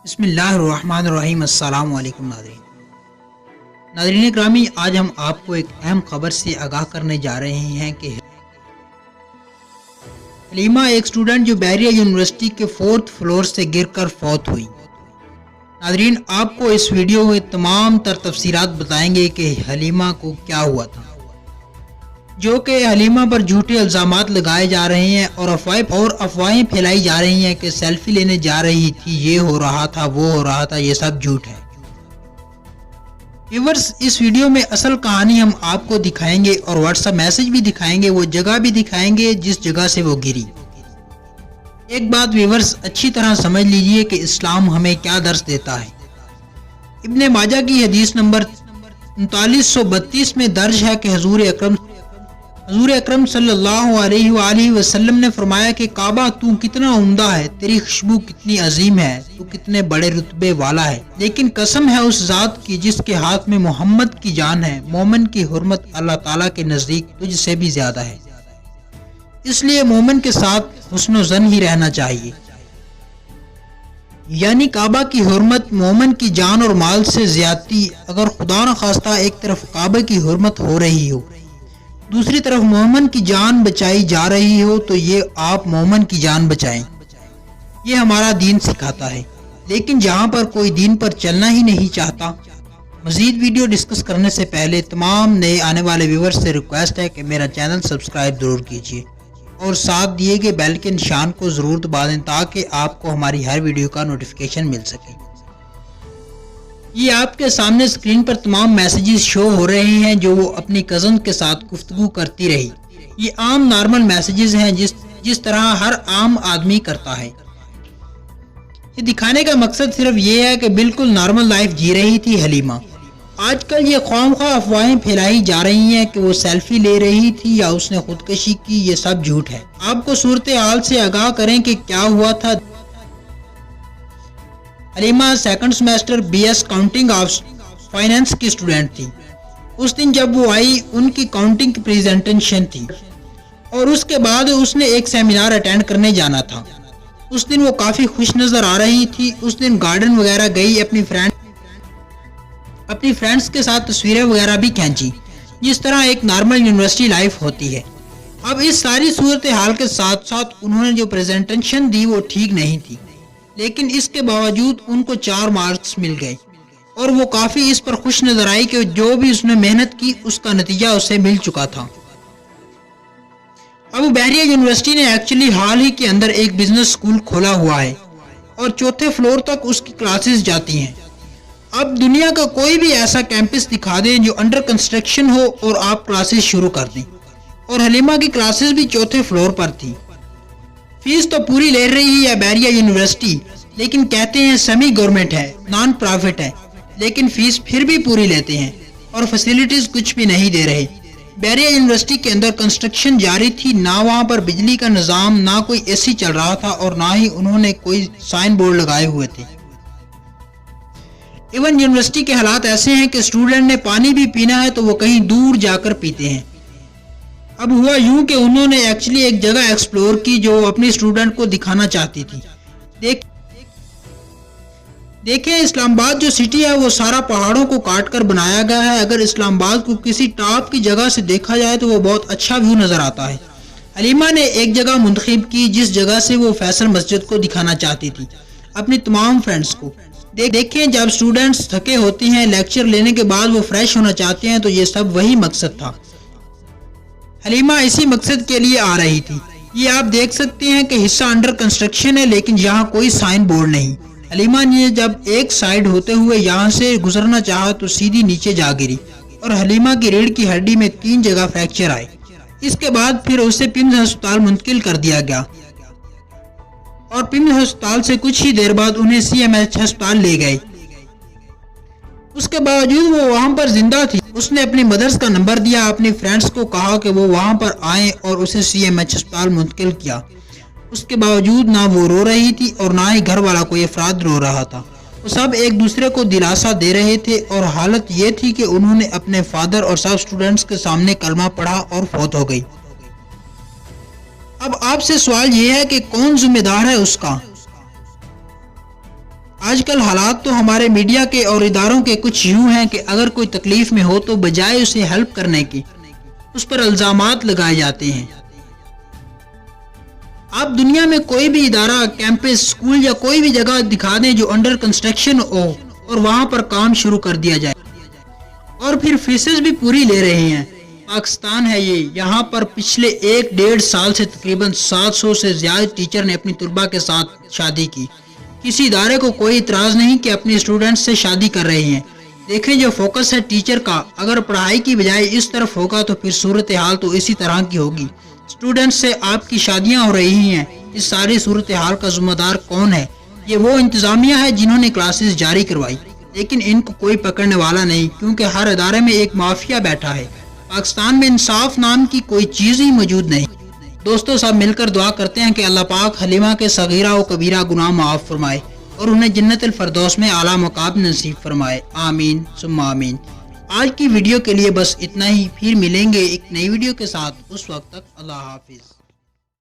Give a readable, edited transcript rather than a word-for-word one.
بسم اللہ الرحمن الرحیم۔ السلام علیکم ناظرین گرامی، آج ہم آپ کو ایک اہم خبر سے آگاہ کرنے جا رہے ہیں کہ حلیمہ ایک اسٹوڈنٹ جو بحریہ یونیورسٹی کے 4th فلور سے گر کر فوت ہوئی۔ ناظرین، آپ کو اس ویڈیو میں تمام تر تفصیلات بتائیں گے کہ حلیمہ کو کیا ہوا تھا، جو کہ حلیمہ پر جھوٹے الزامات لگائے جا رہے ہیں اور افواہیں پھیلائی جا رہی ہیں کہ سیلفی لینے جا رہی تھی، یہ ہو رہا تھا، وہ ہو رہا تھا، یہ سب جھوٹ ہے۔ ویورز، اس ویڈیو میں اصل کہانی ہم آپ کو دکھائیں گے اور واٹس ایپ میسج بھی دکھائیں گے، وہ جگہ بھی دکھائیں گے جس جگہ سے وہ گری۔ ایک بات ویورز اچھی طرح سمجھ لیجئے کہ اسلام ہمیں کیا درس دیتا ہے۔ ابن ماجہ کی حدیث نمبر 3932 میں درج ہے کہ حضور اکرم صلی اللہ علیہ وآلہ وسلم نے فرمایا کہ کعبہ تو کتنا عمدہ ہے، تیری خوشبو کتنی عظیم ہے، تو کتنے بڑے رتبے والا ہے، لیکن قسم ہے اس ذات کی جس کے ہاتھ میں محمد کی جان ہے، مومن کی حرمت اللہ تعالیٰ کے نزدیک تجھ سے بھی زیادہ ہے، اس لیے مومن کے ساتھ حسن و ظن ہی رہنا چاہیے۔ یعنی کعبہ کی حرمت مومن کی جان اور مال سے زیادتی، اگر خدا نخواستہ ایک طرف کعبہ کی حرمت ہو رہی ہو، دوسری طرف مومن کی جان بچائی جا رہی ہو، تو یہ آپ مومن کی جان بچائیں، یہ ہمارا دین سکھاتا ہے۔ لیکن جہاں پر کوئی دین پر چلنا ہی نہیں چاہتا۔ مزید ویڈیو ڈسکس کرنے سے پہلے تمام نئے آنے والے ویورز سے ریکویسٹ ہے کہ میرا چینل سبسکرائب ضرور کیجیے اور ساتھ دیے گئے بیل کے نشان کو ضرور دبا دیں تاکہ آپ کو ہماری ہر ویڈیو کا نوٹیفیکیشن مل سکے۔ یہ آپ کے سامنے اسکرین پر تمام میسیجز شو ہو رہے ہیں جو وہ اپنی کزن کے ساتھ گفتگو کرتی رہی۔ یہ عام نارمل میسیجز ہیں جس طرح ہر عام آدمی کرتا ہے۔ یہ دکھانے کا مقصد صرف یہ ہے کہ بالکل نارمل لائف جی رہی تھی حلیمہ۔ آج کل یہ خواہ افواہیں پھیلائی جا رہی ہیں کہ وہ سیلفی لے رہی تھی یا اس نے خودکشی کی، یہ سب جھوٹ ہے۔ آپ کو صورتحال سے آگاہ کریں کہ کیا ہوا تھا۔ Halima 2nd semester BS counting of finance کی اسٹوڈنٹ تھی۔ اس دن جب وہ آئی، ان کی کاؤنٹنگ کی پریزنٹیشن تھی اور اس کے بعد اس نے ایک سیمینار اٹینڈ کرنے جانا تھا۔ اس دن وہ کافی خوش نظر آ رہی تھی۔ اس دن گارڈن وغیرہ گئی، اپنی فرینڈز کے ساتھ تصویریں وغیرہ بھی کھینچی، جس طرح ایک نارمل یونیورسٹی لائف ہوتی ہے۔ اب اس ساری صورتحال کے ساتھ ساتھ انہوں نے جو پریزنٹیشن دی وہ ٹھیک نہیں تھی، لیکن اس کے باوجود ان کو 4 مارکس مل گئے اور وہ کافی اس پر خوش نظر آئی کہ جو بھی اس نے محنت کی اس کا نتیجہ اسے مل چکا تھا۔ اب بحریہ یونیورسٹی نے ایکچولی حال ہی کے اندر ایک بزنس اسکول کھولا ہوا ہے اور 4تھے فلور تک اس کی کلاسز جاتی ہیں۔ اب دنیا کا کوئی بھی ایسا کیمپس دکھا دیں جو انڈر کنسٹرکشن ہو اور آپ کلاسز شروع کر دیں، اور حلیمہ کی کلاسز بھی 4تھے فلور پر تھی۔ فیس تو پوری لے رہی ہے بحریہ یونیورسٹی، لیکن کہتے ہیں سیمی گورنمنٹ ہے، نان پرافٹ ہے، لیکن فیس پھر بھی پوری لیتے ہیں اور فیسیلیٹیز کچھ بھی نہیں دے رہے۔ بحریہ یونیورسٹی کے اندر کنسٹرکشن جاری تھی، نہ وہاں پر بجلی کا نظام، نہ کوئی AC چل رہا تھا اور نہ ہی انہوں نے کوئی سائن بورڈ لگائے ہوئے تھے۔ ایون یونیورسٹی کے حالات ایسے ہیں کہ اسٹوڈنٹ نے پانی بھی پینا ہے تو وہ کہیں دور جا کر پیتے ہیں۔ اب ہوا یوں کہ انہوں نے ایکچولی ایک جگہ ایکسپلور کی جو اپنی اسٹوڈنٹ کو دکھانا چاہتی تھی۔ دیکھیں، اسلام آباد جو سٹی ہے وہ سارا پہاڑوں کو کاٹ کر بنایا گیا ہے۔ اگر اسلام آباد کو کسی ٹاپ کی جگہ سے دیکھا جائے تو وہ بہت اچھا ویو نظر آتا ہے۔ حلیمہ نے ایک جگہ منتخب کی جس جگہ سے وہ فیصل مسجد کو دکھانا چاہتی تھی اپنی تمام فرینڈز کو۔ دیکھیں، جب اسٹوڈنٹس تھکے ہوتے ہیں، لیکچر لینے کے بعد وہ فریش ہونا چاہتے ہیں، تو یہ سب وہی مقصد تھا۔ حلیمہ اسی مقصد کے لیے آ رہی تھی۔ یہ آپ دیکھ سکتے ہیں کہ حصہ انڈر کنسٹرکشن ہے، لیکن یہاں کوئی سائن بورڈ نہیں۔ حلیمہ نے جب ایک سائیڈ ہوتے ہوئے یہاں سے گزرنا چاہا تو سیدھی نیچے جا گری اور حلیمہ کی ریڑھ کی ہڈی میں 3 جگہ فریکچر آئے۔ اس کے بعد پھر اسے پمز ہسپتال منتقل کر دیا گیا اور پمز ہسپتال سے کچھ ہی دیر بعد انہیں CMH ہسپتال لے گئے۔ اس کے باوجود وہ وہاں پر زندہ تھی۔ اس نے اپنی مدرس کا نمبر دیا، اپنی فرینڈز کو کہا کہ وہ وہاں پر آئیں اور اسے CMH ہسپتال منتقل کیا۔ اس کے باوجود نہ وہ رو رہی تھی اور نہ ہی گھر والا کوئی افراد رو رہا تھا۔ وہ سب ایک دوسرے کو دلاسا دے رہے تھے اور حالت یہ تھی کہ انہوں نے اپنے فادر اور سب اسٹوڈنٹس کے سامنے کلمہ پڑھا اور فوت ہو گئی۔ اب آپ سے سوال یہ ہے کہ کون ذمہ دار ہے اس کا؟ آج کل حالات تو ہمارے میڈیا کے اور اداروں کے کچھ یوں ہیں کہ اگر کوئی تکلیف میں ہو تو بجائے اسے ہیلپ کرنے کی اس پر الزامات لگائے جاتے ہیں۔ آپ دنیا میں کوئی بھی ادارہ، کیمپس، اسکول یا کوئی بھی جگہ دکھا دیں جو انڈر کنسٹرکشن ہو اور وہاں پر کام شروع کر دیا جائے اور پھر فیسز بھی پوری لے رہے ہیں۔ پاکستان ہے یہ، یہاں پر پچھلے 1-1.5 سال سے تقریباً 700 سے زیادہ ٹیچر نے اپنی طلباء کے ساتھ شادی کی۔ کسی ادارے کو کوئی اعتراض نہیں کہ اپنے اسٹوڈنٹس سے شادی کر رہے ہیں۔ دیکھیں جو فوکس ہے ٹیچر کا اگر پڑھائی کی بجائے اس طرف ہوگا تو پھر صورتحال تو اسی طرح کی ہوگی۔ اسٹوڈنٹس سے آپ کی شادیاں ہو رہی ہیں، اس ساری صورتحال کا ذمہ دار کون ہے؟ یہ وہ انتظامیہ ہے جنہوں نے کلاسز جاری کروائی، لیکن ان کو کوئی پکڑنے والا نہیں کیونکہ ہر ادارے میں ایک مافیا بیٹھا ہے۔ پاکستان میں انصاف نام کی کوئی چیز ہی موجود نہیں۔ دوستو سب مل کر دعا کرتے ہیں کہ اللہ پاک حلیمہ کے صغیرہ و کبیرہ گناہ معاف فرمائے اور انہیں جنت الفردوس میں اعلیٰ مقام نصیب فرمائے، آمین ثم آمین۔ آج کی ویڈیو کے لیے بس اتنا ہی، پھر ملیں گے ایک نئی ویڈیو کے ساتھ، اس وقت تک اللہ حافظ۔